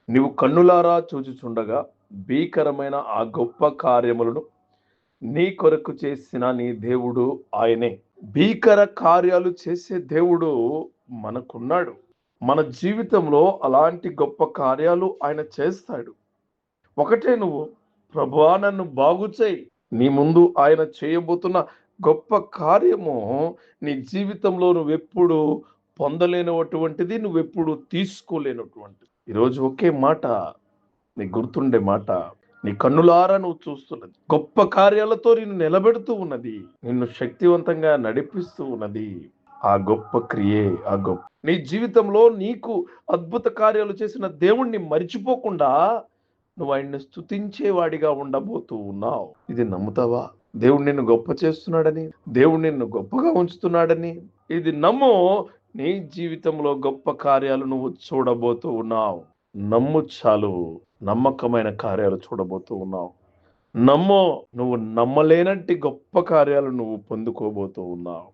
నీవు కన్నులారా చూచుచుండగా భీకరమైన ఆ గొప్ప కార్యములను నీ కొరకు చేసిన నీ దేవుడు ఆయనే. భీకర కార్యాలు చేసే దేవుడు మనకున్నాడు. మన జీవితంలో అలాంటి గొప్ప కార్యాలు ఆయన చేస్తాడు. ఒకటే నువ్వు, ప్రభువా నన్ను బాగు చేయి. నీ ముందు ఆయన చేయబోతున్న గొప్ప కార్యము నీ జీవితంలో నువ్వెప్పుడు పొందలేనటువంటిది, నువ్వెప్పుడు తీసుకోలేనటువంటిది. ఈరోజు ఒకే మాట నీకు గుర్తుండే మాట, నీ కన్నులారా నువ్వు చూస్తున్నది గొప్ప కార్యాలతో నిన్ను నిలబెడుతూ ఉన్నది, నిన్ను శక్తివంతంగా నడిపిస్తూ ఉన్నది. ఆ గొప్ప క్రియే ఆ గొప్ప నీ జీవితంలో నీకు అద్భుత కార్యాలు చేసిన దేవుణ్ణి మరిచిపోకుండా నువ్వు ఆయన్ని స్తుతించేవాడిగా ఉండబోతూ ఉన్నావు. ఇది నమ్ముతావా? దేవుడు నిన్ను గొప్ప చేస్తున్నాడని, దేవుడు నిన్ను గొప్పగా ఉంచుతున్నాడని ఇది నమ్ము. నీ జీవితంలో గొప్ప కార్యాలు నువ్వు చూడబోతూ ఉన్నావు. నమ్ము చాలు, నమ్మకమైన కార్యాలు చూడబోతూ ఉన్నావు. నమ్ము, నువ్వు నమ్మలేనట్టి గొప్ప కార్యాలు నువ్వు పొందుకోబోతూ ఉన్నావు.